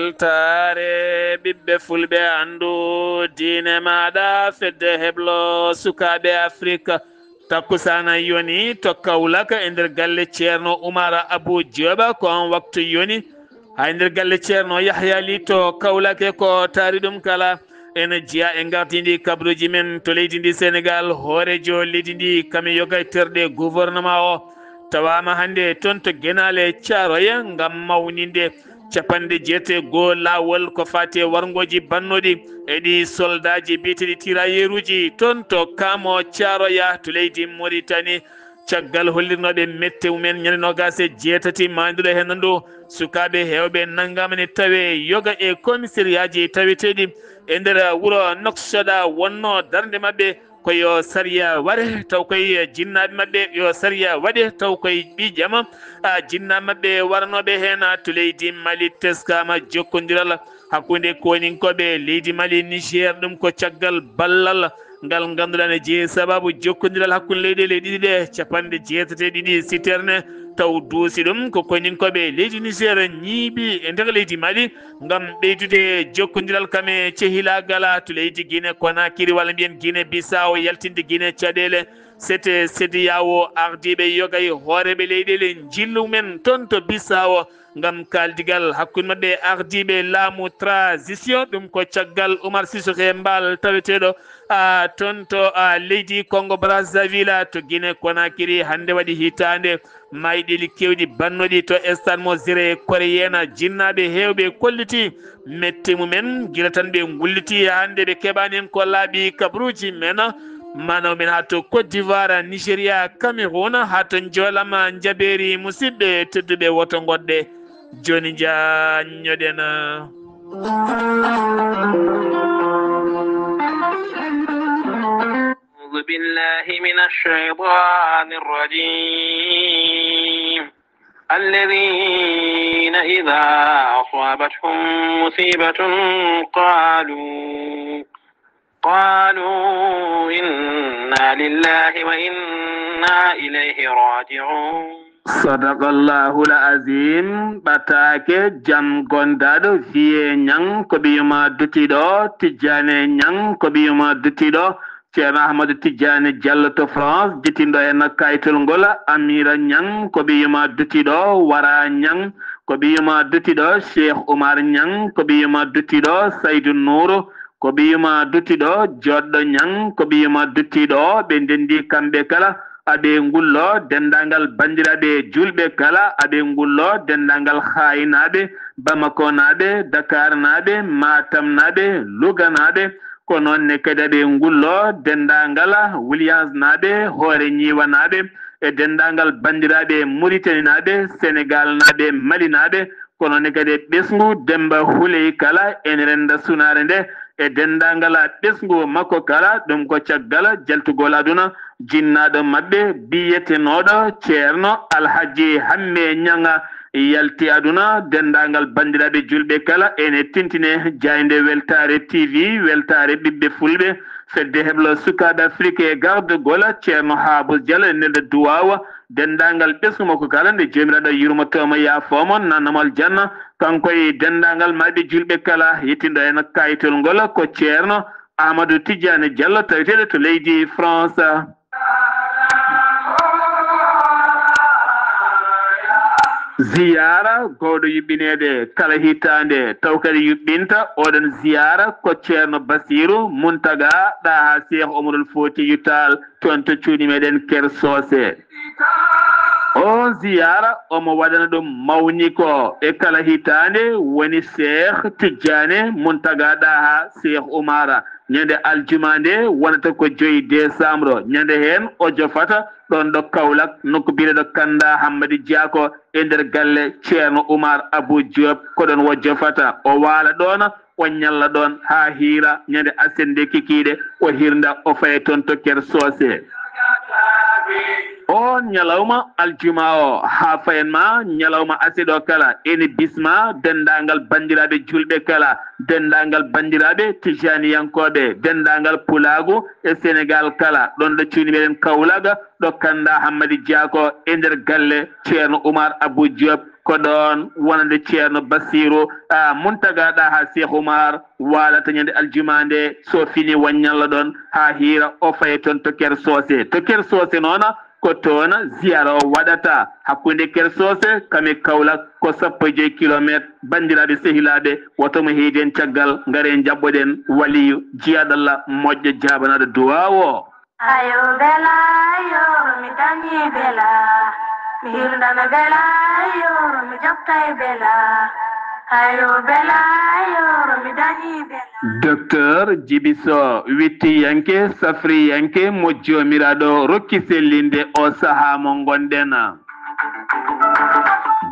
weltare ɓiɓɓe fulɓe andu diine maɗa fedde heblo sukaɓe afrique takkusana yoni to Kaolack e nder galle ceerno Oumar Abou Dioba ko on waktu yoni ha nder galle ceerno Yahya Ly to Kaolack ko taari ɗum kala ene jiya e gardidi kabruji men to leydi ndi Sénégal hoorejo leydi ndi kami yoga terɗe gouvernement o tawama hande toon to Guénale Thiaroye ngam mawninde capanɗe jeetego lawol ko fati wargoji bannoɗi eɗi soldaji biyeteɗi tirailleruji toon to Kamo Thiaroya to leydi Mauritanie caggal hollirnoɓe météo men ñande nogas e jeetati manduɗo hen ndu sukaɓe hewɓe nangamane tawe yoga e commissariat ji taweteɗi e nder wuuro Nouakchott wonno darde mabɓe koyo sariya waɗe taw koye jinnaɓe mabɓe yo sariya waɗe taw koye ɓiijama jinnaɓe mabɓe waranoɓe hen to leydi Mali teskama jokkodiral hakkude koninkoɓe leydi Mali Niger ɗum ko caggal ballal ngal ganduɗa ne jeeyi sababu jokkodiral hakkude leyɗele ɗiɗi ɗe capanɗe jeetati ɗiɗi citerne taw duusi ɗum ko koninkoɓe leydi Niger ñiiɓi e nder leydi Mali ngam ɓeydude jokkodiral kame cehilagala to leydi Guinée Conakry walla mbiyen Guinée Bissau yaltinde Guinée caɗele sete CEDEAO ardiɓe yoga e hooreɓe leyɗele jillumen toon to Bissau ngam kaldigal hakkude mabɓe ardiɓe laamu transition ɗum ko caggal Oumar Sissoko Mbal taweteɗo toon to leydi Congo Brazzaville to Guinée Conakry hande waɗi hitande mayɗeli kewɗi bannoɗi to stade Mozire Koréenne jinnaɓe hewɓe kolliti metti mumen guila tan ɓe gulliti hande ɓe keɓani hen ko laaɓi kabruji men manaw men ha to Côte d'Ivoire Nigéria Cameroun ha to joolama jaɓeri musidɓe tedduɓe woto goɗɗe joni jañoɗen أعوذ بالله من الشيطان الرجيم الذين إذا أصابتهم مصيبة قالوا إنا لله وإنا إليه راجعون صدق الله العظيم batake jam gondaɗo wiye ñang ko ɓiyuma dutiɗo Tijjane ñang ko ɓiyuma dutiɗo ceerno Ahmadou Tidiane Diallo to France jittindo en kayitol ngol Amira ñang ko ɓiyuma dutiɗo Wara ñang ko ɓiyuma dutiɗo Cheikh Oumar ñang ko ɓiyuma dutiɗo Saydou Nour ko ɓiyuma dutiɗo Joɗɗo ñang ko ɓiyuma dutiɗo ɓe ndendi kamɓe kala aɓe ngullo dendagal bandiraɓe julɓe kala aɓe ngullo dendagal haynaɓe Bamako naɓe Dakar naɓe Matam naɓe Louga naɓe ko noonne kadi aɓe ngullo dendagal Williams naɓe hoore ñiwa naɓe e dendagal bandiraɓe Mauritanie naɓe Sénégal naɓe Mali naɓe ko noonne kadi ɓesgu Demba Huley kala en renda sunare nde e dendagal ɓesgu makko kala ɗum ko caggal jaltugol aduna jinnaɗo mabɓe biyetenoɗo ceerno Alhaji Hamme ñanga yalti aduna dendagal bandiraɓe julɓe kala ene tintine jayde weltare TV weltare ɓiɓɓe fulɓe fedde heblo sukaɓe Afrique e gardugol ceerno Habou Diallo e nelde duwawa dendagal ɓesgu makko kala nde jomiraɗo yurmotomo yaafomon nannamal janna kanko e dendagal mabɓe julɓe kala yettindo en kayitol ngol ko ceerno Amadou Tidiane Diallo taweteɗo to leydi France ziyara gowɗo yuɓɓinede kala hitande taw kadi yuɓɓinta oɗon ziyara ko ceerno Basirou Muntaga ɗaha Cheikh Omarul Foutiyou Tall toon to cuuɗi meɗen Ker Socé o ziyara omo waɗana ɗum mawni ko e kala hitande woni Cheikh Tidiane Muntaga ɗaha Cheikh Oumar ñande aljuma nde wonata ko 5 décembre ñande hen o jofata ɗon ɗo Kaolack nokku biyeɗo Kanda Hammadi Diako e nder galle ceerno Oumar Abou Diop ko ɗon wo jofata o waala ɗon o ñalla ɗon ha hiira ñande asende kikiɗe o hirda o faye toon to Ker Socé o ñalawma aljuma o ha fayenma ñalawma asiɗo kala ene bisma dendagal bandiraɓe julɓe kala dendagal bandiraɓe tijaniyankoɓe dendagal pulagu e Sénégal kala ɗon ɗo cuuni meɗen Kaolack ɗo Kanda Hammadi Diako e nder galle ceerno Oumar Abou Diop ko ɗon wonande ceerno Bassirou Muntaga ɗa ha Cheikh Oumar walata ñande aljumande so fini waññalla ɗon ha hiira o faye toon to Ker Socé noona ko toon ziyara o waɗata hakkunde Ker Socé kami Kaolack ko 15 kilométre bandiraɓe sehilaɓe wotomo heedi en caggal ngare jabɓoɗen waliyu jiyaɗallah moƴƴo jabanaɗo duwawo ayo bela yo mi dañi bela mi hirndana bela yo mi joftay bela ayo bela yo mi dañi bela docteur Djibiso wittiyanke safriyanke mo jomiraɗo rokki sellinde o saaha mo gonɗen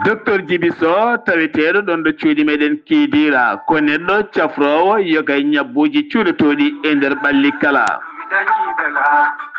docteur Djibiso taweteɗo ɗon ɗo cuuɗi meɗen kiidira ko neɗɗo cafrowo yogay ñabbuji cuuɗotoɗi e nder ɓalli kala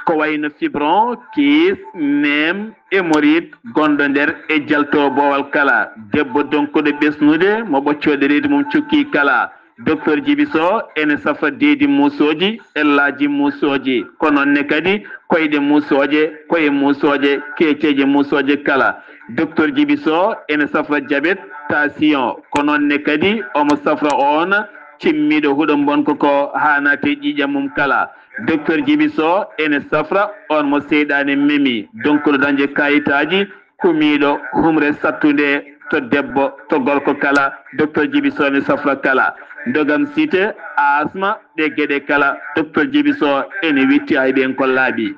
ko wayno fibron kiis nem hémorroïde gonɗo nder e jalto bowal kala debbo donkuɗo ɓesnude mo ɓoccode reedi mum cukki kala docteur Djibiso ene safa deedi musoji ellaji musoji ko nonne kadi koyɗe musoje koye musoje keeceje musoje kala docteur Djibiso ene safra diabète tension ko nonne kadi omo safra on cimmiɗo huɗo bonko ko hanate ƴiƴam mum kala docteur Djibiso ene safra on mo seyɗani memi donc no dañde kayitaji kumiɗo humre sattude to debbo to gorko kala docteur Djibiso ene safra kala dogam cité asma ɗe gueɗe kala docteur Djibiso ene witti hay ɓen ko laaɓi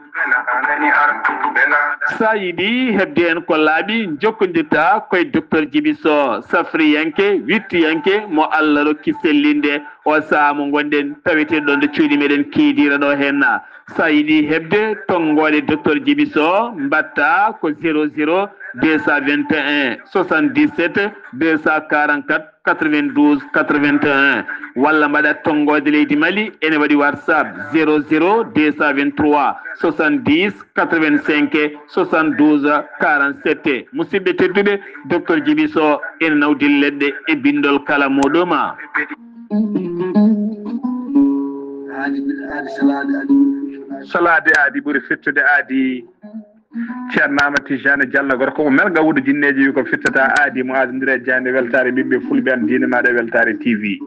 sa yiɗi hebde en ko laaɓi jokkodirta koye docteur Djibiso safriyanke wittiyanke mo Allah rokki sellinde o saaha mo gonɗen taweteɗo nde cuuɗi meɗen kiidira ɗo henna sa yiɗi hebde tonggode docteur Djibiso mbatta ko 00 221 77 244 92 81 walla mbaɗa tonggode leydi Mali ene waɗi WhatsApp 00 223 70 85 72 47 musidɓe tedduɓe docteur Djibiso ene nawdi leɗɗe e bindol kala muɗuma salade aadi ɓuuri fettude aadi ceerno Amadou Tijani Diallo gorko mo melga wuudo jinneji wi ko fittata aadi mo adodire jande weltare ɓiɓɓe fulɓe an diine maɗa weltare TV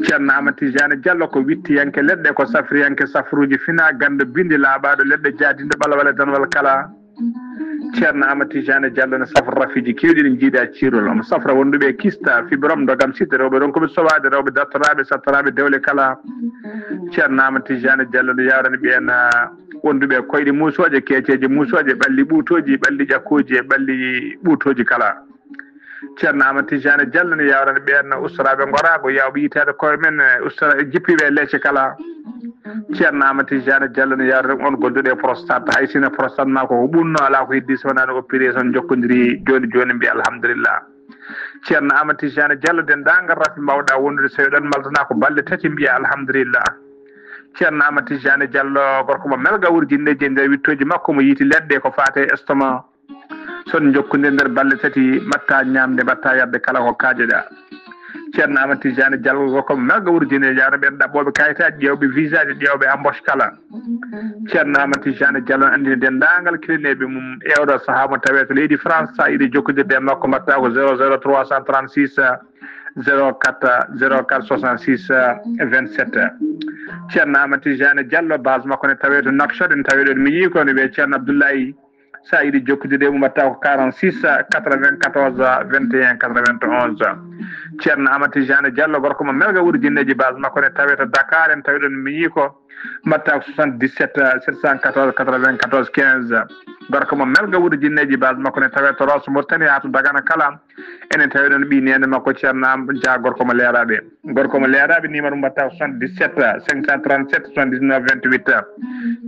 ceerno Amadou Tijani Diallo ko wittiyanke leɗɗe ko safriyanke safruji fina gando bindi laaɓaɗo leɗɗe jadinde ɓalawale danwal kala ceerno Amadou Tijani Diallo ne safra rafiji kewɗi ɗi jiiɗa cirol omo safra wonduɓe kista fibrom dogam sitte rewɓe ɗon koɓe sowade rewɓe dattoraɓe sattaraɓe dewle kala ceerno Amadou Tijani Diallo ne yawrani ɓen wonduɓe koyɗe musoje keeceje musoje ɓalli ɓuutoji ɓalli ƴakkuji e ɓalli ɓuutoji kala ceerno Amadou Tijani Diallo ne yawrani ɓen ustaraɓe gorago yawɓe yitede koye men ustora jippiɓe leecce kala ceerno Amadou Tijani Diallo ne yawrani on gonduɗe e prostate hay sino prostate ma koko ɓunno ala ko heddi so wonano opéré son jokkodiri joni joni mbiya alhamdulillah ceerno Amadou Tijani Diallo dendagal rafi mbawɗa wondude so ɗon maltana ko balɗe tati mbiya alhamdulillah ceerno Amadou Tijani Diallo gorko mo melga wurjinneji e nder wittoji makko mo yiiti leɗɗe ko fate estomac son jokkude nder balɗe tati mbatta ñamde mbatta yadde kala ko kaajeɗa ceerno Amadou Tijani Diallo gorko mo melga wurjinneji yawno ɓen ɗaɓɓoɓe kayitaji ƴewɓe visa ji ƴewɓe embauche kala ceerno Amadou Tijani Diallo andini dendagal kilineɓe mum ewɗo saaha mo tawe to leydi France sa yiiɗi jokkodirde e makko mbatta ko 00 336 04 04 66 27 ceerno Amadou Tijani Diallo base makko ne tawe to Nouakchott ne tawe ɗon mi yii ko ne wiye ceerno Abdoulaye sa yiiɗi jokkodirde mum mbatta ko 46 94 21 91 ceerno Amadou Tijani Diallo gorko mo melga wurjinneji base makko ne tawe to Dakar en tawi ɗon mi yii ko mbatta ko 77 714 94 15 gorko mo melga wuuro jinneji base makko ne tawe to Rosso Mauritanie ha to Dagana kala enen tawi ɗon ɓi nene makko ceerno Dia gorko mo leeraɓe numéro mbatta ko 77 537 79 28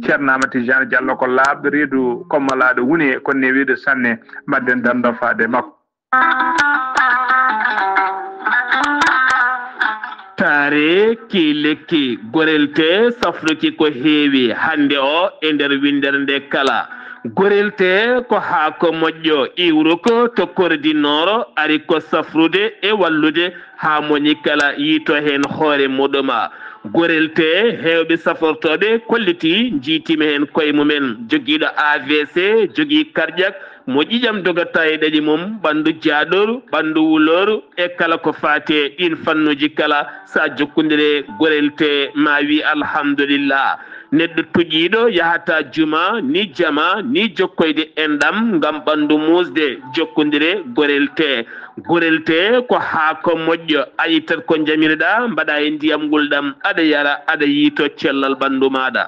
ceerno Amadou Tijani Diallo ko laaɓɗo reedu kommalaɗo woni konne wiide sanne madden dando faade makko tare ki lekki gorelte safruki ko heewi hande o e nder windere nde kala gorelte ko ha ko moƴƴo iwru ko to kordinoro ari ko safrude e wallude ha moni kala yito hen hoore muɗuma gorelte hewɓe safortoɓe kolliti jiitime hen koye mumen joguiɗo AVC jogui cardiaque mo ƴiƴam dogata e ɗaɗi mum ɓandu jaaɗoru ɓandu wuloru e kala ko faate ɗin fannuji kala sa jokkodire gorelte ma wi alhamdulillah neɗɗo tuƴiɗo yahata juma ni jama ni jokkoyde enɗam ngam ɓandu musde jokkodire gorelte ko haako moƴƴo ayi tan ko jamireɗa mbaɗa e ndiyam ngulɗam aɗa yara aɗa yiito cellal ɓandu maɗa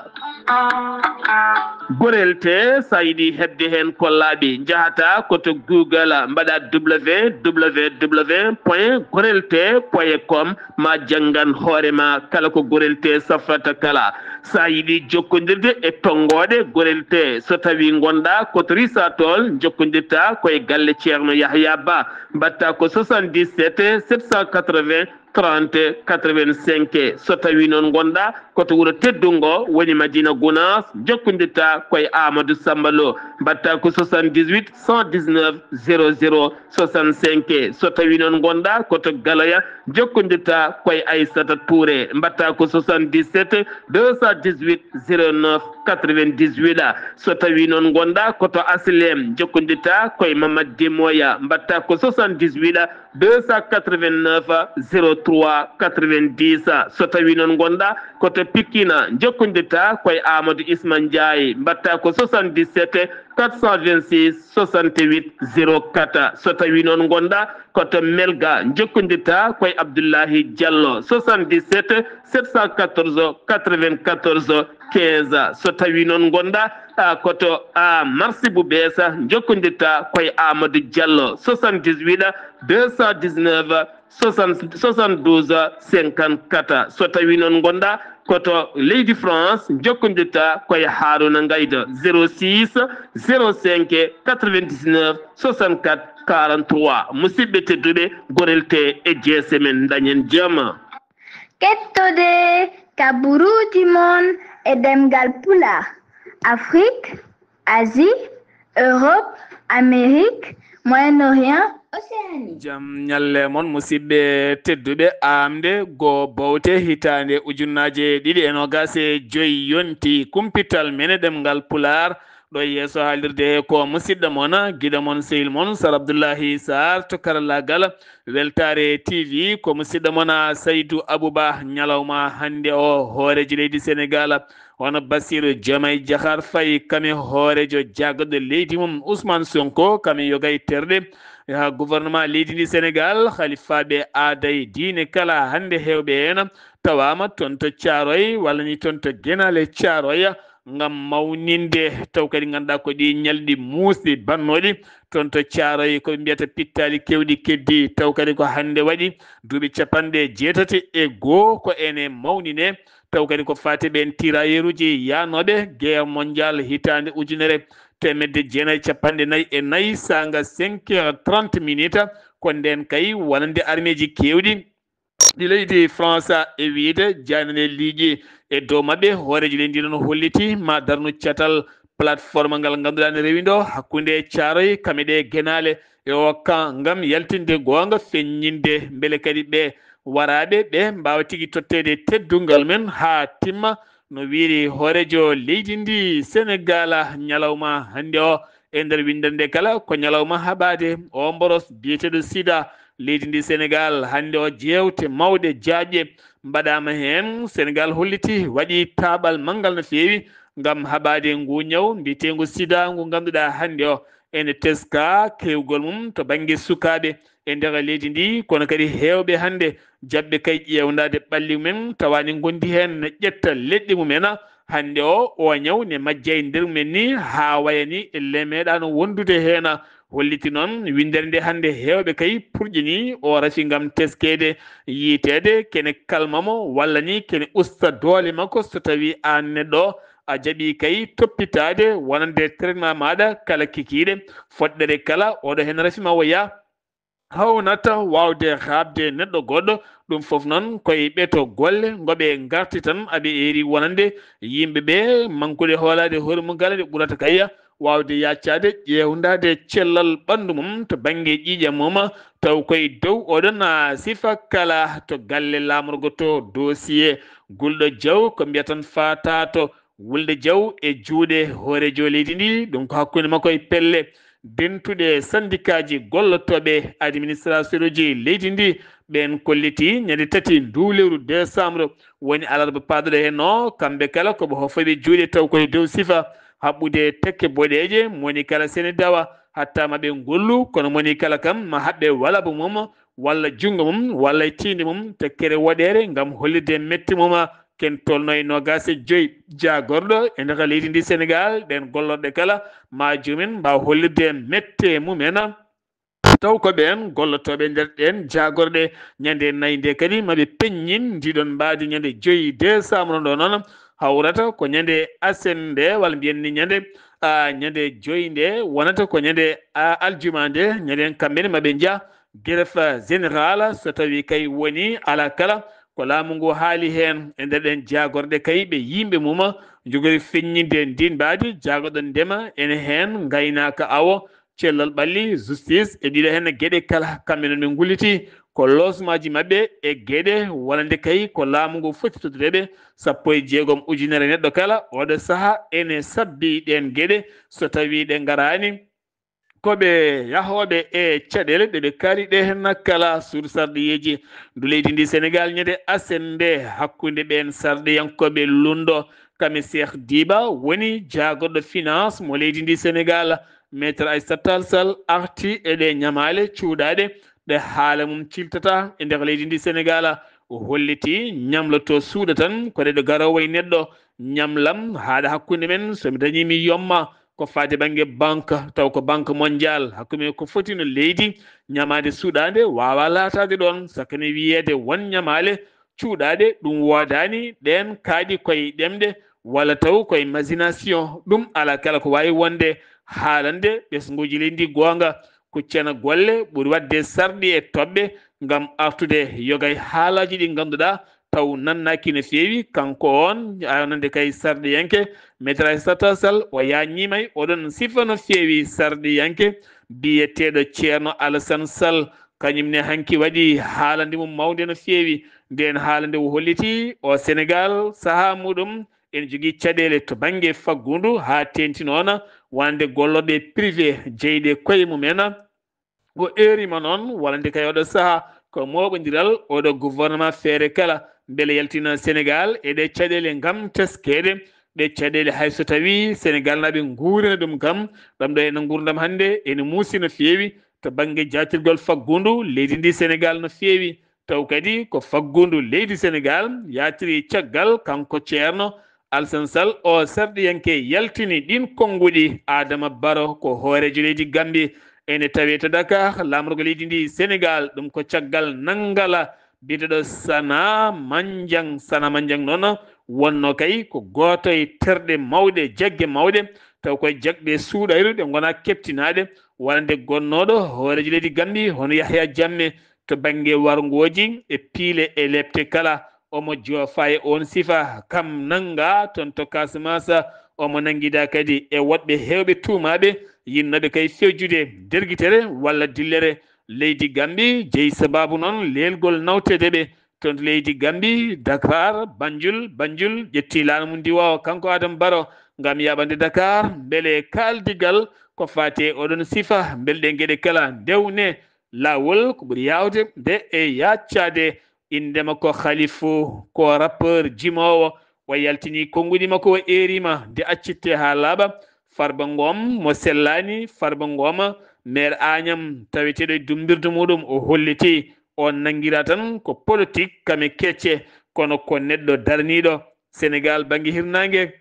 gorelte sa yiɗi hebde hen kollaɓe jahata koto Google mbaɗa www.gorelte.com ma janggan hoorema kala ko gorelte safrata kala sa yiɗi jokkodirde e tonggode gorelte so tawi gonɗa koto risatol jokkodirta koye galle ceerno Yahya Ba mbatta ko 77 780 30 85 so tawi noon gonɗa koto wuuro teddungo woni Madina Gounass jokkodirta koye Amadou Samba Lo mbatta ko 78 119 00 65 so tawi noon gonɗa koto Galoya jokkodirta koye Aissata Touré mbatta ko 77 218 09 98 so tawi noon gonɗa koto Aslem jokkodirta koye Mamadou Demoya mbatta ko 78 289 03 90 so tawi noon gonɗa koto Pikina jokkodirta koye Amadou Isma Ndiaye mbatta ko 77 426 68 04 so tawi noon gonɗa koto Melga jokkodirta koye Abdoullahi Diallo 77 714 94 15 so tawi noon gonɗa koto Marsibou Bessa jokkodirta koye Amadou Diallo 78 219 72 54 so tawi noon gonɗa koto leydi France jokkodirta koye Harouna Ngayda 06 05 99 64 43 musidɓe tedduɓe gorelte e jeese men dañen jaam kettode kaburuji mon e demgal pula Afrique Asie Europe Amérique Moyen-Orient Océanie jam ñalle mon musidɓe tedduɓe amde go bowte hitande ujunnaje 2025 yonti kumpital mene ɗemgal pular ɗo yeeso haalirde ko musidɗo mon guiɗo mon sehil mon Sar Abdoullahi Sarr to karallagal weltare TV ko musidɗo mon Saydou Abouba ñalawma hande o hoorejo leydi Sénégal hono Bassirou Diomaye Diakhar Faye kami hoorejo jaggoɗo leydi mum Ousmane Sonko kami yogay terɗe ha gouvernement leydi ndi Sénégal halifaɓe aada e diine kala hande hewɓe hen tawama toon to Thiaroye walla ni toon to Guénal e Thiaroye ngam mawninde taw kadi ganduɗa ko ɗi ñalɗi muusɗi bannoɗi toon to Thiaroye koɓe mbiyata pittali kewɗi keddi taw kadi ko hande waɗi duuɓi 61 ko ene mawnine taw kadi ko fati ɓen tirailleur uji yanoɓe guerre mondial hitande ujunere 1944 sanga 5h30 ko nden kay wonande armée ji kewɗi ɗi leydi France e wiide janane liiƴi e dow mabɓe hooreji leydi noon holliti ma darnu catal plateforme ngal ganduɗa ne rewi ɗo hakkude Thiaroye kame ɗe Guénal e o kan ngam yaltinde gonga feññinde beele kadi ɓe waraɓe ɓe mbawa tigui tottede teddungal men ha timma no wiiri hoorejo leydi ndi Sénégal ñalawma hande o e nder windere nde kala ko ñalawma haɓade o mboros biyeteɗo sida leydi ndi Sénégal hande o jewte mawɗe jaaƴe mbaɗama hen Sénégal holliti waɗi taɓal manggal no fewi ngam haɓade ngu ñaw mbitegu sida ngu ganduɗa hande o ene teska kewgol mum to banggue sukaɓe e nder leydi ndi kono kadi hewɓe hande jabɓe kay ƴewnade ɓalli mumen tawani gondi hen ne ƴetta leɗɗi mumen hande o ñaw ne majja e nder mumen ni ha wayani elle meeɗano wondude hen holliti noon windere nde hande hewɓe kay purƴini o rafi ngam teskede yiitede kene kalmamo walla ni kene usta doole makko so tawi an neɗɗo a jaaɓi kay toppitade wonande traitement maɗa kala kikiɗe foɗɗere kala oɗo hen rafima o yaa hawnata wawde habde neɗɗo goɗɗo ɗum foof noon koye ɓeeto golle goɓe garti tan aɓe eri wonande yimɓeɓe mankude hoolade hoore mum gala ɗe ɓurata kay wawde yaccade ƴewdade cellal ɓandu mum to banggue ƴiƴam mum taw koye dow oɗon sifa kala to galle lamorgo to dossier gulɗo jaw ko mbiyatan fatato wulde jaw e juuɗe hoorejo leydi ndi ɗum ko hakkude makko e pelle dentuɗe syndicat ji gollotoɓe administration uji leydi ndi ɓen kolliti ñande 3 ndu lewru décembre woni alarba paɗoɗo hen o kamɓe kala koɓe hofoɓe juuɗe taw koye dow sifa haɓɓude tekke boɗeje moni kala sene dawa hatta maɓe gollu kono moni kala kam ma haɓɓe walaba mum walla jungo mum walla e tinde mum tekkere waɗere gam hollide metti mum ken tolno e 25 jagorɗo e nder leydi ndi Sénégal ɗen gollorɗe kala ma jomumen mbawa hollide mette mumen taw ko ɓen gollotoɓe nder ɗen jagorɗe ñande 4 nde kadi maɓe peññin ndiɗon mbadi ñande 5 décembre ɗo noon hawrata ko ñande asen nde walla mbiyen ni ñande 5 nde wonata ko ñande aljuma nde ñanden kamɓene maɓe jaa greffe général so tawi kay woni ala kala ko laamu ngu haali hen e nder ɗen jagorɗe kay ɓe yimɓe mum jogori feññinde ndin mbadi jagoɗon ndema ene hen gaynaka awo cellal ɓalli justice e ɗiɗo hen gueɗe kala kamɓe noon ɓe gulliti ko losmaji mabɓe e gueɗe wonande kay ko laamu ngu foti totudeɓe 16 ujunere neɗɗo kala oɗo saaha ene sabbi ɗen gueɗe so tawi ɗe garani koɓe yahoɓe e caɗele ɗeɓe kaari ɗe hen kala suudu sarɗiyeji ndu leydi ndi Sénégal ñande asende hakkude ɓen sarɗiyankoɓe lundo kame Cheikh Diba woni jagorɗo finance mo leydi ndi Sénégal maître Aissata Tall Sall arti eɗe ñamale cuuɗaɗe ɗe haala mum ciltata e nder leydi ndi Sénégal o holliti ñamloto suuɗa tan ko ɗeɗo garowo e neɗɗo ñamlam haɗa hakkude men somi dañimi yomma ko fati banggue banque taw ko banque mondial hakkude ko foti no leydi ñamade suuɗade wawa latade ɗon sakane wiyede won ñamale cuuɗade ɗum wodani ɗen kaaɗi koye ɗemde walla taw koye imagination ɗum ala kala ko wawi wonde haalande ɓesguji leydi gonga kuccana golle ɓuuri wadde sarɗi e toɓɓe gam artude yogay haalaji ɗi ganduɗa taw nannaki no feewi kanko on anande kay sarɗiyanke maître Aissata Tall Sall o yañimay oɗon sifa no feewi sarɗiyanke biyeteɗo ceerno Alassane Sall kañumne hanki waɗi haalande mum mawde no feewi nden haalande o holliti o Sénégal saaha muɗum ene jogui caɗele to banggue faggudu ha tenti noon wonde golloɓe privé jeyɗe koye mumen o erima noon walande kay oɗo saaha ko moɓodiral oɗo gouvernement feere kala beele yaltina Sénégal eɗe caɗele gam teskede ɗe caɗele hayso tawi Sénégal naɓe guurina ɗum kam ɗam ɗo ene gurdam hannde ene muusi no feewi to banggue jatirgol faggudu leydi ndi Sénégal no feewi taw kadi ko faggudu leydi Sénégal yatiri caggal kanko ceerno Alassane Sall o sarɗiyanke yaltini ɗin konnguɗi Adama Barrow ko hoorejo leydi Gambie ene tawi to Dakar lamorgo leydi ndi Sénégal ɗum ko caggal nanngala biteɗo Sana Mandiang noon wonno kay ko goto e terɗe mawɗe jagge mawɗe taw koye jagɗe suuɗayru ɗe gona keptinaɗe wonande gonnoɗo hoorejo leydi Gambie hono Yahya Jammeh to banggue wargoji e piile e lepte kala omo joofa e on sifa kam nanga toon to Casamance omo nanguida kadi e woɗɓe hewɓe tuumaɓe yinnoɓe kay fewjude derguitere walla dillere leydi Gambie jeeyi sababu noon lelgol nawtedeɓe toon to leydi Gambie Dakar Banjul ƴetti laamu mum ndiwa kanko Adama Barrow gam yaɓande Dakar beele kaldigal ko fate oɗon sifa beele ɗe gueɗe kala dewne lawol ko ɓuuri yawde nde e yaccade indema ko Khalifou ko rappeur jimowo o yaltini konnguɗi makko o erima nde accitte ha laaɓa Farba Ngom mo sellani Farba Ngom maire Agnam taweteɗo e dumbirde muɗum o holliti on nanguira tan ko politique kame kecce kono ko neɗɗo darniɗo Sénégal banggue hirnangue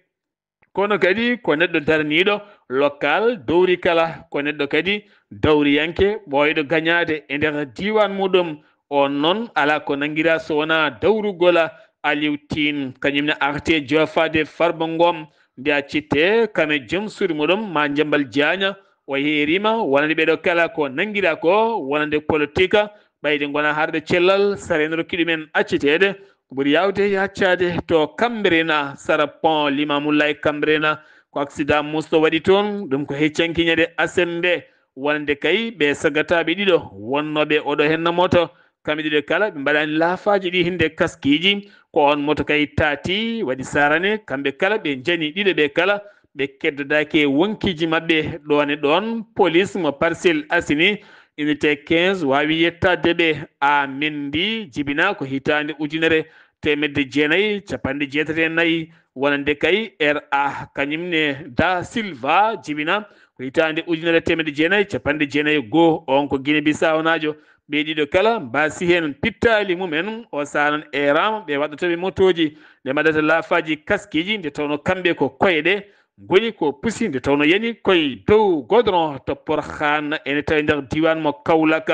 kono kadi ko neɗɗo darniɗo local dowri kala ko neɗɗo kadi dawriyanke ɓoyɗo gagnade e nder diwan muɗum on noon ala ko nanguira so wona dawrugola Aliou Tine kañumne arte jofade Farba Ngom nde accitte kame joom suudu muɗum ma Jambal Diagna o yeerima wonande ɓeɗo kala ko nanguira ko wonande politique ɓayde gona harɓe cellal sareno rokki ɗumen accitede ko ɓuuri yawde yaccade to Cambérène Sara Pont Limamoulaye Cambérène ko accident musto waɗi toon ɗum ko heccankiñade asende wonde kay ɓe sagataɓe ɗiɗo wonnoɓe oɗo henna moto kamɓe ɗiɗo kala ɓe mbaɗani laafaji ɗi hinde kaskiji ko on moto kay taati waɗi sarane kamɓe kala ɓe jani ɗiɗo ɓe kala ɓe keddodaki e wonkiji mabɓe ɗon e ɗon police mo Parcelles Assainies unité 15 wawi yettade ɓe a mendi jibina ko hitande ujunere temedde jeenayyi capanɗe jeetati e nayyi wonande kay RA kañumne Da Silva jibina ko hitande ujunere temedde jeenayyi capanɗe jeenayyi e goho on ko Guinée Bissau najo ɓe ɗiɗo kala mbasi hen pittali mumen o sanan eram ɓe waɗatoɓe motoji nde mbaɗata laafaji kaskiji nde tawno kamɓe ko koyeɗe goni ko pusi nde tawno yani koye dow godron to Porkhane ene tawi nder diwan mo Kaolack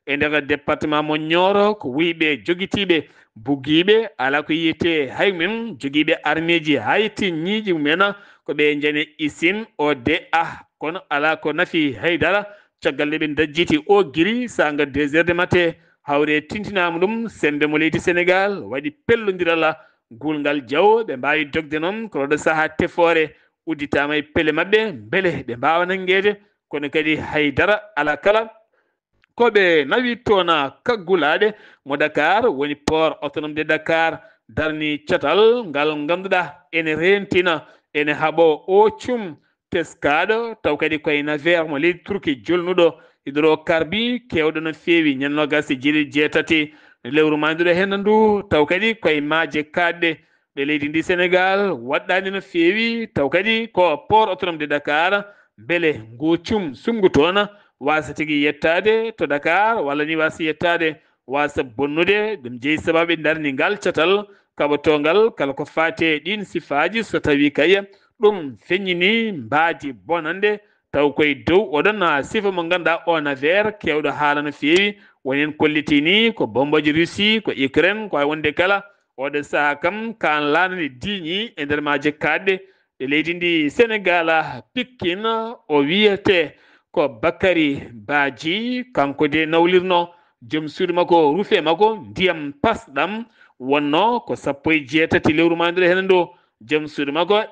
e nder département mo Nioro ko wiiɓe joguitiɓe bugiɓe ala ko yiyete haymin joguiɓe armeji hayti ñiiƴi mumen ko ɓe jani isine o DA kono ala ko nafi haydara caggal nde ɓe dajjiti o guiri sanga 2 heures de matin hawre tintinama ɗum sembe mo leydi Sénégal waɗi pellodiral gulngal jaw ɓe mbawi dogde noon ko ɗo saaha tefore udditama e pelle mabɓe beele ɓe mbawa nangguede kono kadi haydara ala kala koɓe nawi toona kaggulaɗe mo Dakar woni port autonome de Dakar darni catal ngal ganduɗa ene rentina ene haaɓo o cum teskaɗo taw kadi koye navire mo leydi Turki jolnuɗo hydrocarbure kewɗo no feewi ñannogas e jeetati lewru manduɗo hen ndu taw kadi koye maaje kaɗɗe ɗe leydi ndi Sénégal waɗɗani no feewi taw kadi ko port autonome de Dakar beele ngu cum sumgu toon wasa tigui yettade to Dakar walla ni wasa yettade wasa bonnude ɗum jeeyi sababu ɓe darni ngal catal kaɓotogal kala ko fate ɗin sifaji so tawi kay ɗum feññini mbaadi bonande taw koye dow oɗon sifa mo ganduɗa o navire kewɗo haala no feewi wonen kollitini ko bomboji Russie ko Ukraine ko ay wonde kala oɗo saaha kam kan lanani diñi e nder maaje kaɗɗe ɗe leydi ndi Sénégal Pikkine o wiyete ko Bakary Badji kanko de nawlirno joom suudu makko ruufe makko ndiyam pasɗam wonno ko 17 lewru manduɗo hen ndo joom suudu makko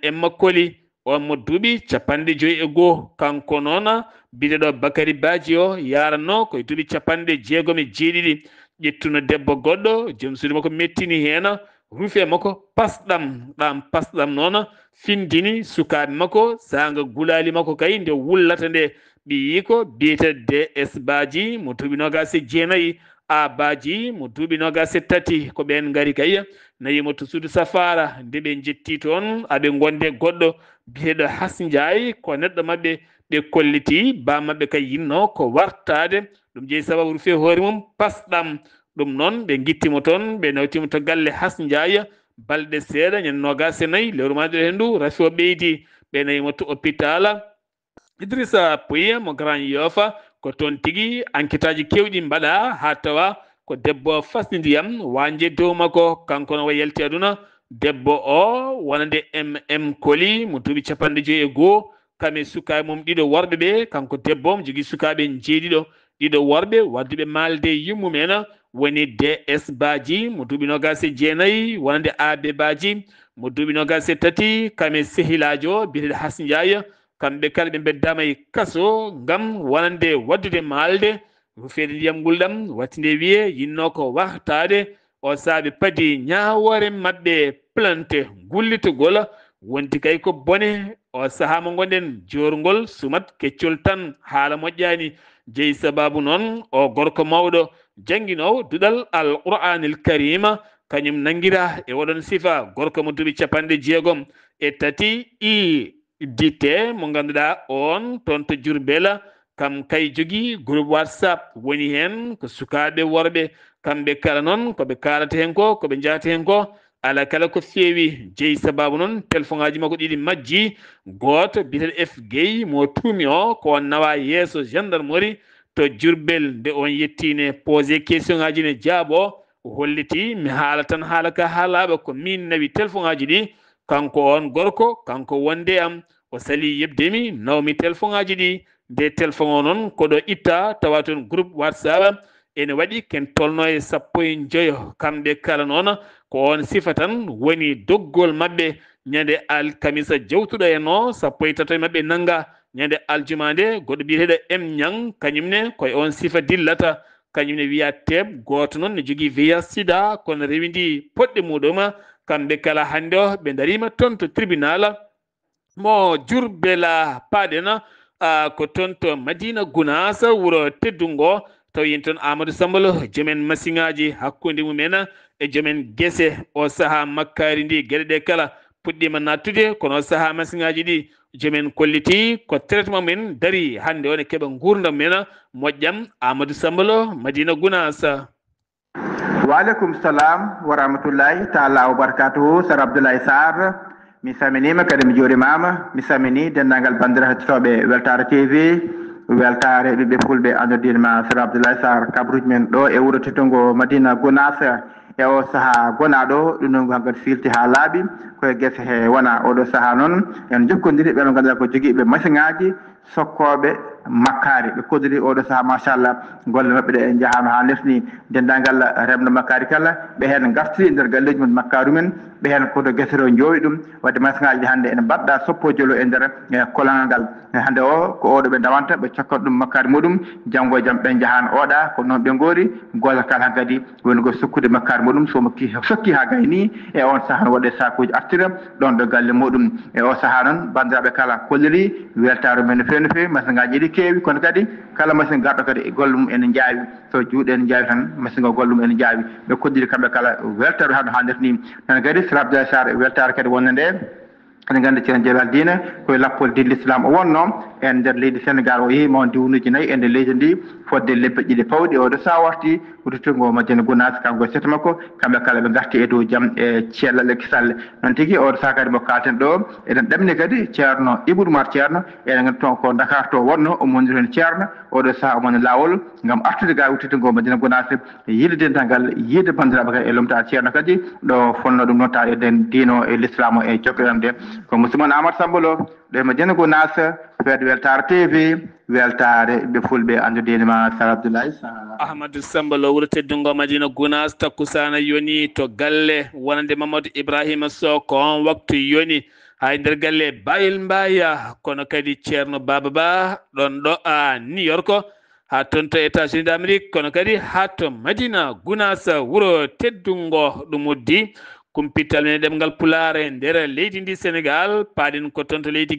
Emma Koli on mo duuɓi 51 kanko noon biɗeɗo Bakary Badji o yaranno koye duuɓi 67 ƴettuno debbo goɗɗo joom suudu makko mettini hen ruufe makko pasɗam ɗam pasɗam noon findini sukaɓe makko sanga gulali makko kay nde wullata nde ɓiyi ko biyete DS Badji mo duuɓi 29 A Badji mo duuɓi 23 ko ɓen gari kay nayimo to suudu safara nde ɓe jetti toon aɓe gonde goɗɗo biyeɗo Has Ndiaye ko neɗɗo mabɓe ɓe kolliti ba mabɓe kay yinno ko wartade ɗum jeeyi sababu ruufe hoore mum pasɗam ɗum noon ɓe guittimo toon ɓe nawtimo to galle Has Ndiaye balɗe seeɗa ñande 24 lewru manduɗo hen ndu rafi o ɓeydi ɓe nayimo to hôpital Idrissa Pouye mo Grand Yoff ko toon tigui enquête aji kewɗi mbaɗa ha tawa ko debbo fasdi ndiyam wanje dow makko kanko no wa yalti aduna debbo o wonande Koli mo duuɓi 51 kame sukaɓe mum ɗiɗo worɓe ɓe kanko debbo mo jogui sukaɓe jeeɗiɗo ɗiɗo worɓe wadduɓe malde yummumen woni DS Badji mo duuɓi 29 wonande AB Badji mo duuɓi 23 kame sehilajo biyeteɗo Has Ndiaye kamɓe kala ɓe beddama e kaso ngam wonande waddude malde rufede ndiyam ngulɗam watti nde wiye yinno ko wartade o saaɓe paadi ñawore mabɓe plante gullitogol wonti kay ko bone o saaha mo gonɗen jorgol sumat keccol tan haala moƴƴani jeeyi sababu noon o gorko mawɗo jangguinowo duɗal Al-Qur'anil Karima kañum nanguira e oɗon sifa gorko mo duuɓi 63 dite mo ganduɗa on toon to Diourbel kam kay jogui groupe WhatsApp woni hen ko sukaɓe worɓe kamɓe kala noon koɓe kalata hen ko koɓe jahata hen ko ala kala ko feewi jeeyi sababu noon téléphone aji makko ɗiɗi majji goto biyeteɗo F Gueye mo tuumi o ko nawa yeeso gendarmerie to Diourbel nde on yettine posé question aji ne jaabo holliti mi haala tan haala ka haalaɓe ko min nawi téléphone aji ɗi kanko on gorko kanko wonde am o sali yebdemi nawmi téléphone aji ɗi nde téléphone o noon koɗo itta tawa toon groupe WhatsApp ene waɗi ken tolno e 15 kamɓe kala noon ko on sifa tan woni doggol mabɓe ñande alkamisa jewtuɗo e no sappo e tato e maɓɓe nanga ñande aljumande goɗɗo biyeteɗo M Ñang kañumne koye on sifa dillata kañumne wiya teb goto noon ne jogui VIH sida kono rewidi poɗɗe muɗuma kamɓe kala hande o ɓe darima toon to tribunal mo Jurbel paɗena ko toon to Madina Gounass wuro teddungo taw yin toon Amadou Sambalo jomen masiŋaji hakkude mumen e jomen guese o saaha makkari ndi gueɗe ɗe kala puɗɗima nattude kono o saaha masiŋaji ɗi jomen kolliti ko traitement men dari hande o ne keeɓa gurdam men moƴƴam Amadou Sambalo Madina Gounass. Waaleykum salam wa rahmatullahi taala wa barakatuhu. Sar Abdoulaye Sarr mi saminima kadi mi juurimama mi samini dendagal bandiraɓe hettotoɓe Weltare TV weltare ɓiɓɓe fulɓe andodinma Sar Abdoulaye Sarr kabruji men ɗo e wuuro teddungo Madina Gounass e o saaha gonaɗo ɗum ɗon hankadi filti ha laaɓi koye guese he wona oɗo saaha noon en jokkodiri ɓe no ganduɗa ko joguiɓe masiŋaji sokkoɓe makkari ɓe kodiri oɗo saaha machallah golle mabɓe ɗe en jahama ha lesni dendagal remno makkari kala ɓe hen gartiri nder galleji men makkaru men ɓe hen koto guesere o joowi ɗum wadde masiŋaji ɗi hande ene mbaɗɗa soppojolo e nder kolongal ngal hande o ko oɗo ɓe dawanta ɓe cokkat ɗum makkari muɗum janggo e jaam ɓe jahano oɗa ko noon ɓe goori golle kala kadi woni ko sukkude makkari muɗum somo sokki ha gayni e on saaha no waɗe sakuji artira ɗon ɗo galle muɗum e o saaha noon bandiraɓe kala kolliri weltare men no fewi no fewi masiŋaji ɗi keewi kono kadi kala machine garɗo kadi e golle mum ene jaawi so juuɗe ene jaawi tan machine o golle mum ene jaawi ɓe koddiri kamɓe kala weltare hano hannirta ni tan kadi Sar Abdoulaye Sarr weltare kadi wonde nde eɗen gandi ceerno Dieylal Diine koye lappol dine l'islam o wonno en nder leydi Sénégal o yeehi mawon diwnuji nayyi e nder leydi ndi fodde lebbe ɗiɗi pawɗi oɗo sa warti wutotirgo Madina Gounass kanko seeto makko kamɓe kala ɓe garti e dow jaam e ceellal e kisalle noon tigui oɗo saaha kadi mo kalten ɗo eɗen ɗamini kadi ceerno Ibou Oumar Ceerno eɗen gandi toon ko Dakar to wonno o mondir hen ceerno oɗo saaha omone lawol gam artude ga wutotirgo Madina Gounass yiide dendagal yiide bandiraɓe kadi e lomtade ceerno kadi ɗo fonno ɗum noon taw eɗen diino e l'islam o e jokkirande ko musidɗo Amadou Sambalo ɗo e Madina Gounass fedde Weltare TV weltare ɓe fulɓe andudinima Sar Abdoulaye Sarr. Ahmadou Sambalo wuro teddungo Madina Gounass takkusana yoni to galle wonande Mamadou Ibrahima Sow ko on waktu yoni hay nder galle Bayil Mbaya kono kadi ceerno Baba Ba ɗon ɗo New York ha toon to États-Unis d'Amérique kono kadi ha to Madina Gounass wuro teddungo ɗum uddi kumpital men ɗemgal pulare nder leydi ndi Sénégal paaɗen ko toon to leydi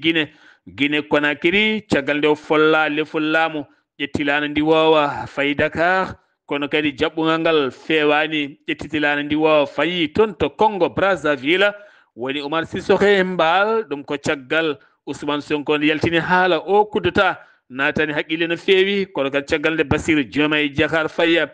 Guinée Conakry caggal nde folla lefol laamu ƴettilano ndi wowa fayi Dakar kono kadi jaɓɓugal ngal fewani ƴettitilano ndi wowa fayi toon to Congo Brazzaville woni Oumar Sissoko Mbal ɗum ko caggal Ousmane Sonko nde yaltini haala o kuddata natani haqqille no feewi kono kadi caggal nde Bassirou Diomaye Diakhar Faye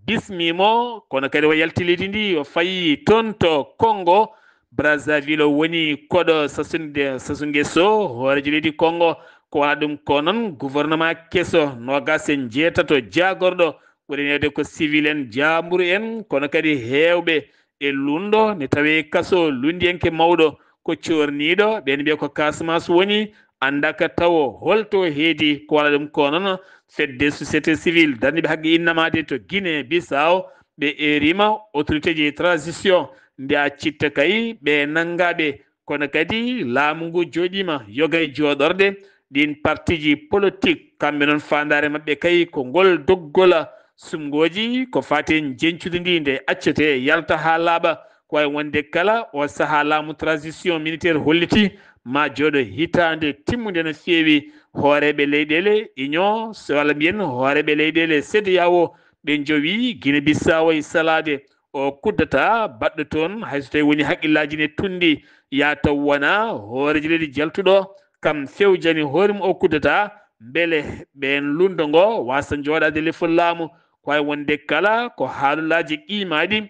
bismimo kono kadi o yalti leydi ndi o fayi toon to Congo Brazzaville woni koɗo Sassou Nguesso hoorejo leydi Congo ko wona ɗum ko noon gouvernement kesso nogas en jeetato jagorɗo ɓuurenede ko civil en jamburu en kono kadi hewɓe e lundo ne tawe kaso lundiyenke mawɗo ko corniɗo ɓen mbiya ko Casamance woni andaka tawo holto heedi ko wona ɗum ko noon fedde société civile darniɓe haqqe innamade to Guinée Bissau ɓe erima autorité ji transition mbiya citta kay ɓe nangaɓe kono kadi laamu ngu joɗima yoga e joɗorde ɗin parti ji politique kamɓe noon fandare mabɓe kay ko ngol doggola sumgoji ko fate jencude ndi nde accete yalta ha laaɓa ko way wonde kala o saaha laamu transition militaire holliti ma jooɗo hitande timmude no feewi hooreɓe leyɗele union so walla mbiyen hooreɓe leyɗele CEDEAO ɓe jowi Guinée Bissau e salade o kuddata baɗɗo toon hayso tawi woni haqqillaji ne tundi ya taw wona hooreji leydi jaltuɗo kam fewjani hoore mum o kuddata beele ɓen lundo ngo wasa jooɗade lefol laamu ko way wonde kala ko haalullaji qiimaɗi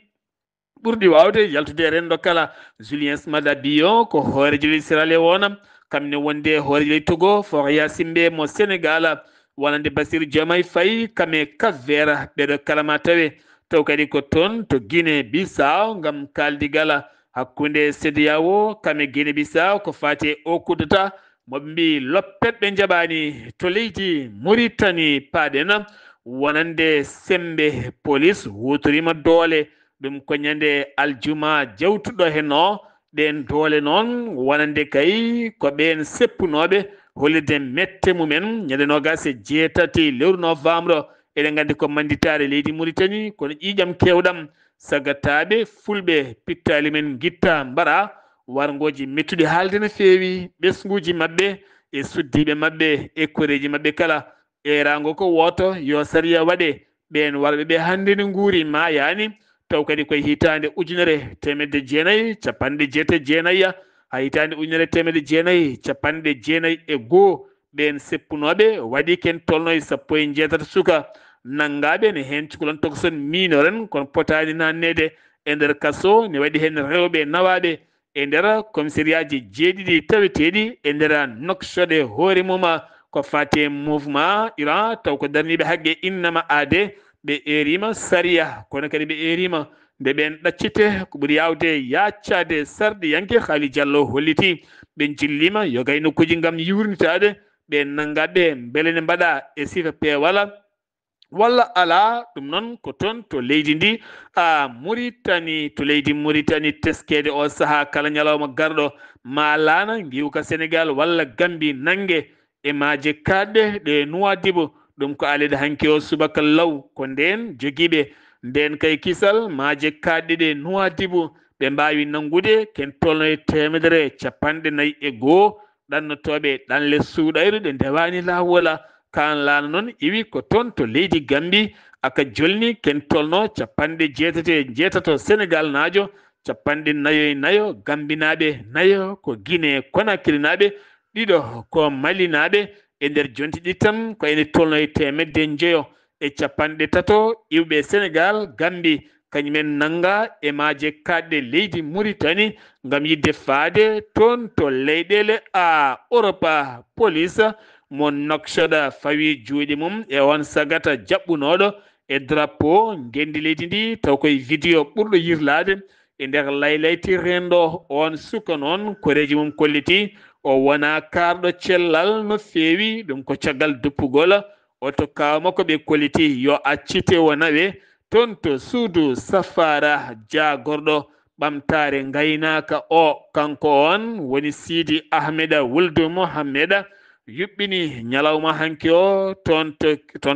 ɓurɗi wawde yaltude e rendo kala Julien Smada Bion ko hooreji leydi Sierra Leone kamne wonde hooreji leydi Togo Foroya Simbe mo Sénégal wonande Bassirou Diomaye Faye kame Cap-Vert ɓeɗo kalama tawe taw kadi ko toon to Guinée Bissau ngam kaldigala hakkunde CEDEAO kame Guinée Bissau ko fati o kuddata moɓe mbi loppet ɓe jaɓani to leydi Mauritanie paaɗen wonande sembe police wutorima doole ɗum ko ñande aljuma jawtuɗo hen o ɗen doole noon wonande kay ko ɓen seppunoɓe hollide mette mumen ñande nogas e jeetati lewru novembre eɗen gandi ko manditare leydi Mauritanie kono ƴiƴam kewɗam sagataɓe fulɓe pittali men guitta mbara wargoji mettuɗi haalde no feewi ɓesguji mabɓe e suddiɓe mabɓe e koreji mabɓe kala e rango ko woto yo sariya waɗe ɓen warɓe ɓe hande no guuri ma yani taw kadi koye hitande ujunere temedde jeenayyi capanɗe jeetati jeenayya ha hitande ujunere temedde jeenayyi capanɗe jeenayyi e goho ɓen seppunoɓe waɗi ken tolno e sappo e jeetati suka nangaɓe ne hen cukalon tokoson minoren kono potani nannede e nder kaso ne waɗi hen rewɓe nawaɓe e nder commissariat ji jeeɗiɗi taweteɗi e nder Nouakchott e hoore mum ko fate mouvement Iran taw ko darniɓe haqqe innama aade ɓe erima sariya kono kadi ɓe erima nde ɓen ɗaccite ko ɓuuri yawde yaccade sarɗi yanke Haali Diallo holliti ɓen jillima yo gay nokkuji gam yiwrinitade ɓe nangaɓe beele ne mbaɗa e sifa peewala walla ala ɗum noon ko toon to leydi ndi Mauritanie to leydi Mauritanie teskede o saaha kala ñalawma garɗo ma laana giwka Sénégal walla Gambie nangue e maaje kaɗɗe ɗe Nouadhibou ɗum ko alede hanki o subaka law ko nden joguiɓe nden kay kisal maaje kaɗɗe ɗe Nouadhibou ɓe mbawi nangude ken tolno e temedere capanɗe nayyi e goho ɗannotoɓe ɗanle suuɗayru ɗe ndewani lawola kan laana noon iwi ko toon to leydi Gambie aka jolni ken tolno capanɗe jeetati e jeetato Sénégal naajo capanɗe nayo e nayo Gambinaɓe nayo ko Guinée Conakry naɓe ɗiɗo ko Mali naɓe e nder jonti ɗi tan ko ene tolno e temedde jeeyo e capanɗe tato iwɓe Sénégal Gambie kañumen nanga e maaje kaɗɗe leydi Mauritanie ngam yidde faade toon to leyɗele Europe police mo Nouakchott fawi juuɗe mum e on sagata jaɓɓunoɗo e drapeau gendi leydi ndi taw koye vidéo ɓurɗo yirlade e nder laylayti rendo on suka noon koreji mum kolliti o wona karɗo cellal no feewi ɗum ko caggal duppugol oto kaw makko ɓe kolliti yo accite wonaɓe toon to suudu safara jagorɗo ɓamtare gaynaka o kanko on woni Sidi Ahmeda Wuld Mohammed yuɓɓini ñalawma hanki o toon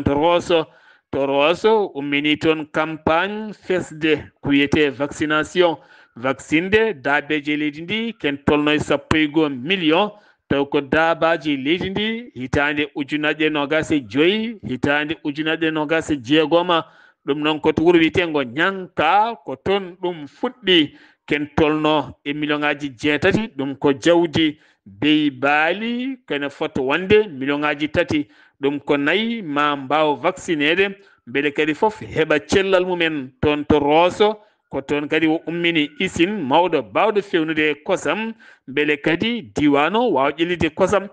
to Rosso to Rosso ummini toon campagne fesde ko wiyete vaccination vaccinde daabeji leydi ndi ken tolno e 1 million taw ko daabaji leydi ndi hitande ujunaje 25 hitande ujunaje 26 ɗum noon koto wuuro wiyetengo ñanka ko toon ɗum fuɗɗi ken tolno e million ngaji 6 ɗum ko jawdi beyi baali kene foto wonde million ngaji 3 ɗum ko 4 ma mbaw vaccinede beele kadi foof heɓa cellal mumen toon to Rosso ko toon kadi o ummini usine mawɗo bawɗo fewnude kosam beele kadi diwan o wawa ƴellide kosam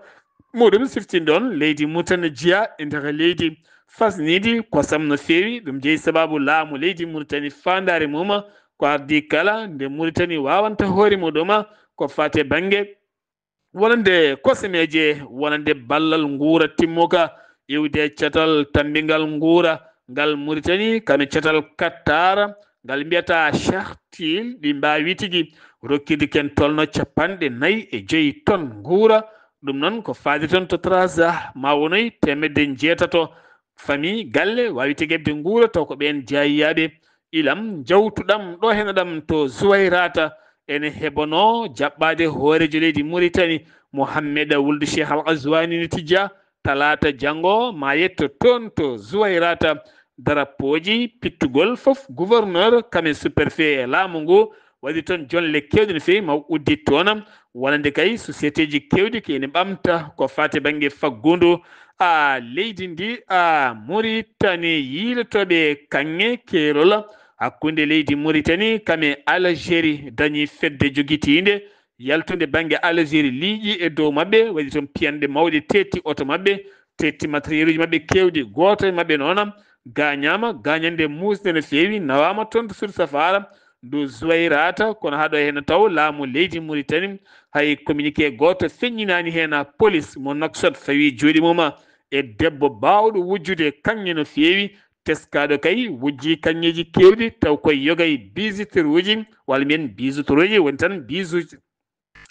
muɗum siftinde on leydi Mauritanie jeeya e nder leydi fasnidi kosam no feewi ɗum jeeyi sababu laamu leydi Mauritanie fandare mum ko ardi kala nde Mauritanie wawanta hoore muɗum ko fate banggue wonande kosameje wonande ballal nguura timmuka iwde catal tambingal nguura ngal Mauritanie kame catal kattara ngal mbiyata chartil ɗi mbawi tigui rokkide ken tolno 45 tonnes nguura ɗum noon ko faade toon to trasa ma wonoy temedde 6 famille galle wawi teguebde nguura taw ko ɓen jeeyiyaɓe ilam jawtuɗam ɗo henoɗam to Zouayrata ene heɓano jaɓɓade hoorejo leydi Mauritanie Mohammed Wuld Cheikh Al Ghazouani Tidja talata janggo ma yetto toon to Zouayrata darapoji pittugol foof gouverneur kame sous-préfet e laamu ngu waɗi toon jolle kewɗe no fewi ma uddi toon wonande kay société ji kewɗi ko ene ɓamta ko fate banggue faggudu leydi ndi Mauritanie yiilotoɓe kanŋe keerol hakkude leydi Mauritanie kame Algérie dañi fedde joguitinde yaltude banggue Algérie liiƴi e dow mabɓe waɗi toon piyanɗe mawɗe tetti oto mabɓe tetti matériel uji mabɓe kewɗi goto e mabɓe noon gañama gañande musde no fewi nawama toon to suudu safara ndu Zouayrata kono haɗo hen taw laamu leydi Mauritanie hay communiqué goto feññinani hen police mo Nouakchott fawi jooɗi mum e debbo bawɗo wujjude kanŋe no fewi teskaɗo kay wujji kañeji kewɗi taw koye yogay visiteur uji walla mbiyen visiteur uji woni tan bisuji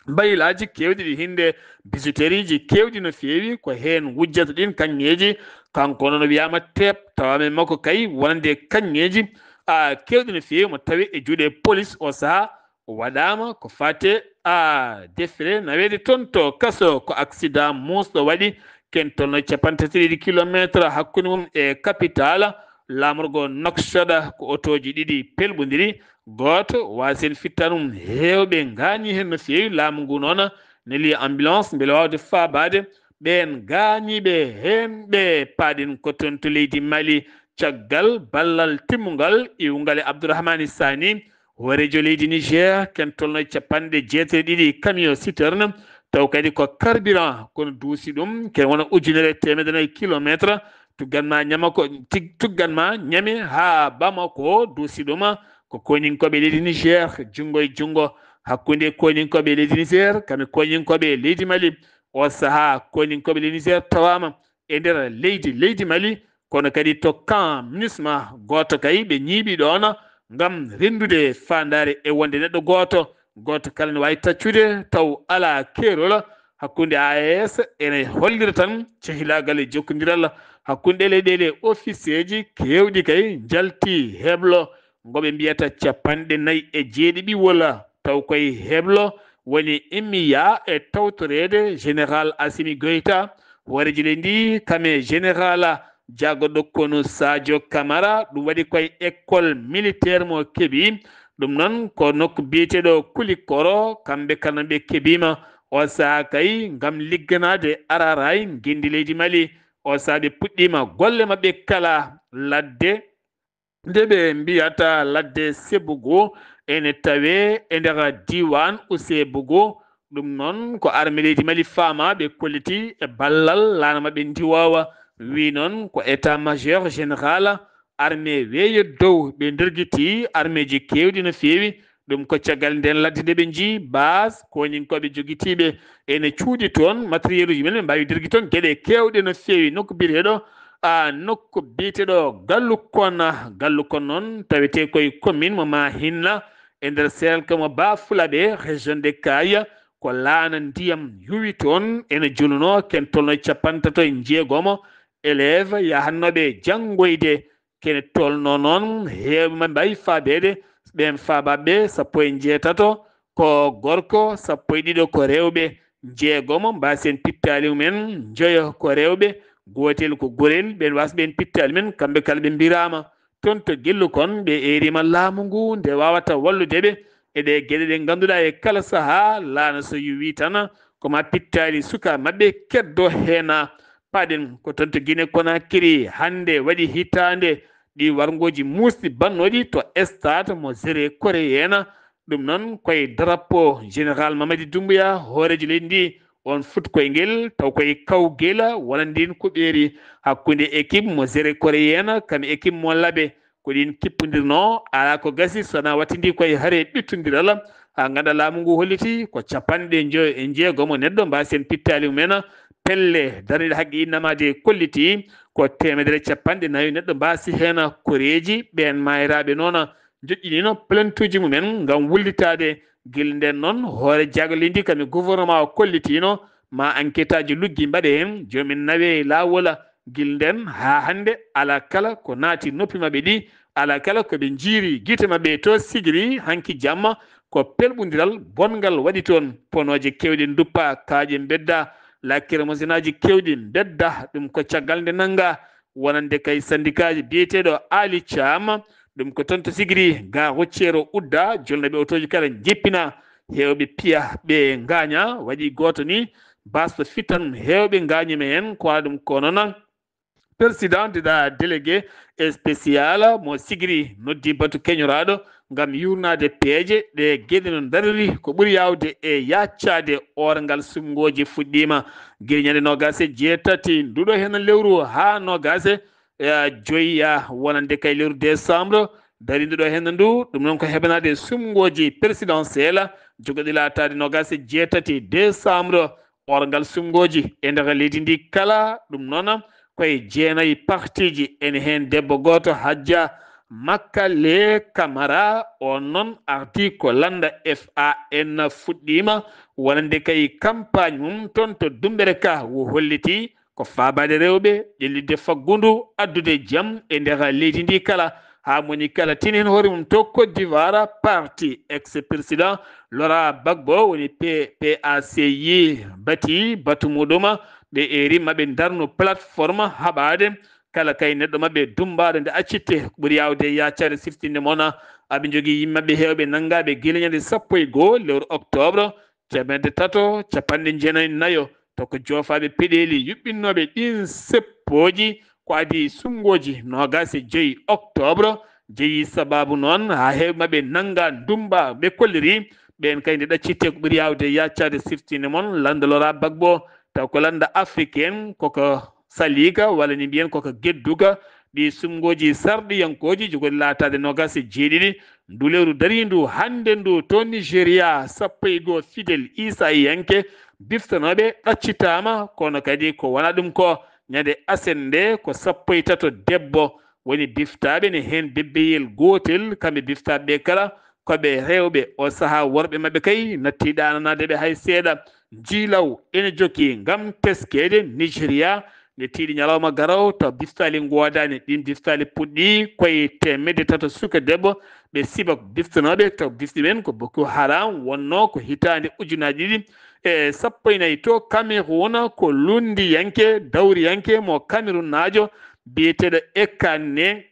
bayilaji kewɗi ɗi hinde bijouterie ji kewɗi no feewi ko hen wujjata ɗin kañeji kanko noon wiyama teep tawamen makko kay wonande kañeji kewɗi no feewi mo tawi e juuɗe police o saaha waɗama ko fate defre nawede toon to kaso ko accident musɗo waɗi ken tolno 33 kilométre hakkude mum e capital lamorgo noksoɗa ko otoji ɗiɗi pelɓodiri goto wasen fittanum hewɓe gaañi hen no feewi laamu ngu noon neli ambulance beele wawde faabade ɓen gaañiɓe hen ɓe paaɗen ko toon to leydi Mali caggal ballal timmugal iwgal e Abdourahmani Sani horejo leydi Niger ken tolno 72 camion citerne taw kadi ko carburant kono duusi ɗum ken wona 1.4 kilométre tugganma ñama ko tugganma ñame ha Bamako duusi ɗum ko koñinkoɓe leydi Niger jungo e jungo hakkude koñinkoɓe leydi Niger kamɓe koñinkoɓe leydi Mali o saaha koñinkoɓe leydi Niger tawama e nder leydi Mali kono kadi to camp MINUSMA goto kay ɓe ñiiɓi ɗon ngam rendude fandare e wonde neɗɗo goto kala ne wawi taccude taw ala keerol hakkude AES ene hollira tan cehilagal e jokkodiral hakkude ɗele officier ji kewɗi kay jalti heblo ngoɓe mbiyata 49 wala taw koye heblo woni immiya e tawtorede général Assimi Goïta horeji le ndi kame général jagoɗo kono Sadio Camara ɗum waɗi koye école militaire mo keeɓi ɗum noon ko nokku biyeteɗo Kulikoro kamɓe kala ɓe keeɓima o saaha kay ngam ligganade araray guendi leydi Mali o saaha ɓe puɗɗima golle mabɓe kala ladde nde ɓe mbiyata ladde Sebougo ene tawe e nder diwan Oussebougo ɗum noon ko armée leydi Mali fama ɓe kolliti e ballal lana mabɓe ndiwawa wi noon ko état majeur général armée weeyo dow ɓe nderguiti armée ji kewɗi no feewi ɗum ko caggal nden ladde nde ɓe jii base koñinkoɓe joguitiɓe ene cuuɗi toon matériel uji men ɓe mbawi ndergui toon gueɗe kewɗe no feewi nokku biyeteɗo nokku biyeteɗo Gallukon noon tawete koye commune mo Mahinna e nder selka mo Bafulaɓe région de Kaya ko laana ndiyam yuwi toon ene juluno ken tolno 36 élève yahannoɓe janggoyde kene tolno noon heewɓe mbawi faabede ɓen faabaɓe 17 ko gorko 12 ko rewɓe 6 mbasen pittali mumen 9 ko rewɓe gotel ko gorel ɓen wasa ɓen pittali men kamɓe kala ɓe mbirama toon to Gellukon ɓe erima laamu ngu nde wawata walludeɓe eɗe gueɗe ɗe ganduɗa e kala saaha laana so yuwi tan koma pittali suka mabɓe keddo hena paɗen ko toon to Guinée Conakry hande waɗi hitande ɗi wargoji musɗi bannoɗi to stade mo Séré Coréen ɗum noon koye drapeau général Mamadi Doumbouya horeji leydi ndi on fut koye ngel taw koye kawguel wonandin ko ɓeeri hakkude équipe mo Séré Coréen kam équipe mo laaɓe ko ɗin kippodirno ala ko gasi sona wattidi koye haare ɓittodiral ha ganduɗa laamu ngu holliti ko 56 neɗɗo mbasen pittali mumen pelle darniɗe haqqe innamade kolliti ko 140 neɗɗo mbasi hen koreji ɓen mayiraɓe noon joƴƴinino plantuji mumen ngam wullitade guila nden noon hoore jagle ndi kami gouvernement o kollitino ma enquête aji luggi mbaɗe hen jomin nawe lawol guila nden ha hande ala kala ko naati noppi mabɓe ɗi ala kala koɓe jiiri guite mabɓe to sigiri hanki jamma ko pelɓodiral bongal waɗi toon ponoje kewɗe duppa kaaƴe bedda lakkere mosinaji kewɗi bedda ɗum ko caggal nde nanga wonande kay syndicat ji biyeteɗo Ali Thiam ɗum ko toon to sigiri ga roccero udda jolnoɓe otoji kala jeppina hewɓe piya ɓe gaña waɗi goto ni basto fittan hewɓe gañima hen ko waɗa ɗum ko noon président de la délégué spécial mo sigiri noddi batu keñoraɗo ngam yurnade peeje ɗe gueɗe no dariri ko ɓuuri yawde e yaccade orgal sumgoji fuɗɗima guila ñande nogase jeetati nduɗo hen lewru ha nogase joyiya wonande kay lewru décembre dari nduɗo hen ndu ɗum noon ko heɓanade sumgoji présidentiel jogoɗi latade nogase jeetati décembre orgal sumgoji e nder leydi ndi kala ɗum noon koye jeenayi partiji ene hen debbo goto Hadja Makale Camara on non arti ko landa FAN fuɗɗima wonande kay campagne mum ton to Dumbere Ka wo holliti ko faabade rewɓe ƴellidde faggundu addude jaam e nder leydi ndi kala ha moni kala tinen hoore mum to Côte d'Ivoire parti ex président Laurent Gbagbo woni PACI bati batu muɗum ɓe eri maɓe darno plateforme haɓade kala kay neɗɗo maɓɓe dumbaɗo nde accitte ɓuuri yawde yaccade siftinde mona aɓe jogui yimmaɓe hewɓe nangaɓe guila ñande 11 lewru octobre 1994 to ko jofaɓe peɗeli yuɓɓinnoɓe ɗin seppoji ko adi sungoji 25 octobre jeeyi sababu noon ha hewɓe maɓɓe nanga dumba ɓe kolliri ɓen kay nde ɗaccitte ko ɓuuri yawde yaccade siftinde mon landa Laurent Gbagbo taw ko landa africaine koko salika walla ni mbiyen koko gedduga ɗi sumgoji sarɗiyankoji jogori latade 27 ndu lewru darindu hande ndu to Nigéria 11 fidèle Issa Yanke biftanoɓe ɗaccitama kono kadi ko wona ɗum ko ñande asende ko 13 debbo woni biftaɓe ne hen bebbeyel gotel kamɓe biftaɓe kala koɓe rewɓe o saaha worɓe maɓɓe kay natti ɗananadeɓe hay seeɗa jilaw ene jokki ngam teskede Nigéria nde tiiɗi ñalawma garaw taw biftali godani ɗin biftali puɗɗi koye 300 suka debbo ɓe siba biftanoɓe taw bifti men ko Boko Haram wonno ko hitande 2014 to Cameroun ko lundi yanke dawri yanke mo Cameroun najo biyeteɗo Ekane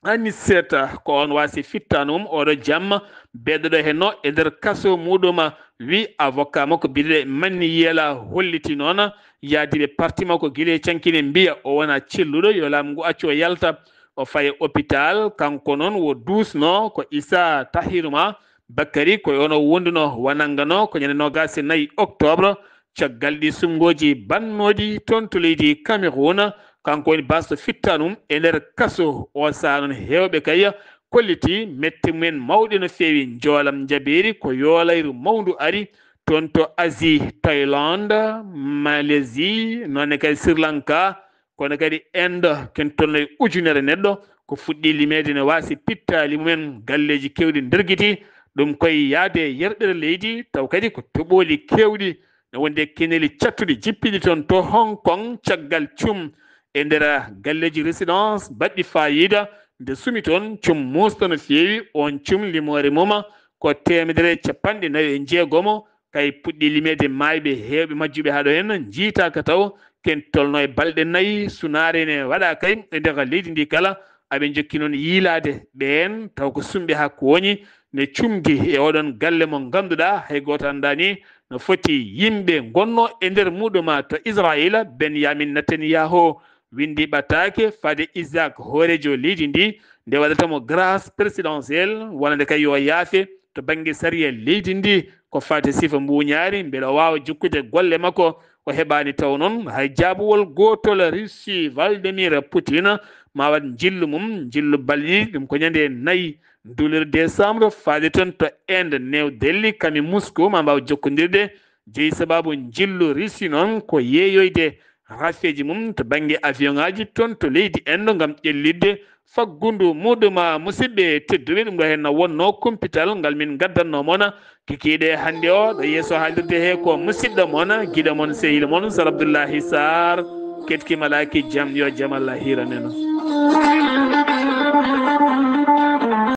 Aniseta ko on wasi fittanum oɗo jamma beɗoɗo henno e nder kaso muɗum wi avocat makko biɗeɗe manni yiyala holliti noon yaadiɓe parti makko guile cankine mbiya o wona celluɗo yo laamu ngu accu o yalta o faye hôpital kanko noon wo dusno ko Issa Tahiruma Bakary ko ono wonduno wanangano ko ñande 24 octobre caggal ɗi sumgoji bannoɗi toon to leydi Cameroun kanko woni basto fittanum e nder kaso o saa noon hewɓe kay kolliti metti mumen mawɗi no feewi joolam jabeeri ko yoolayru mawndu ari toon to Asie Thaïlande Malaisie noonne kadi Sri Lanka kono kadi Inde ken tolno e ujunere neɗɗo ko fuɗɗi limede ne waasi pittali mumen galleji kewɗi nderguiti ɗum koye yaade yerɗere leydi taw kadi ko toɓoli kewɗi ne wonde keneli cattuɗi jippiɗi toon to Hong Kong caggal cum e nder galleji résidence baɗɗi fayida nde sumi toon cum musta no feewi on cum limore mum ko 146 kay puɗɗi limede mayɓe hewɓe majjuɓe haɗo hen jiitaka taw ken tolno e balɗe 4 sunare ne waɗa kay e nder leydi ndi kala aɓe jokki noon yiilade ɓen taw ko sumɓe hakko woni ne cumdi e oɗon galle mo ganduɗa hay goto andani no foti yimɓe gonno e nder muɗum to Israël Benyamin Netanyahu windi ɓattake fade Isaac hoorejo leydi ndi nde waɗatamo grâce présidentielle wonande kay yo yaafe to banggue sariya leydi ndi ko fate sifa mbuñaari beele o wawa jokkude golle makko ko heɓani taw noon hay jaabuwol gotol Russie Vladimir Poutine ma waɗ jillu mum jillu balɗi ɗum ko ñande 4 duulere décembre faade toon to Inde New Delhi kami Moscou ma mbawa jokkodirde jeeyi sababu jillu Russie noon ko yeeyoyde rafeji mum to banggue avion ngaji toon to leydi Inde gam ƴellidde faggundu muɗum musidɓe tedduɓe ɗum ɗo hen wonno kumpital ngal min gaddanno moon kikiɗe hande o ɗo yeeso haalirde he ko musidɗo moon guiɗo moon sehil moon Sar Abdoullahi Sarr ketkimalaki jaam yo jaam Allah hiranen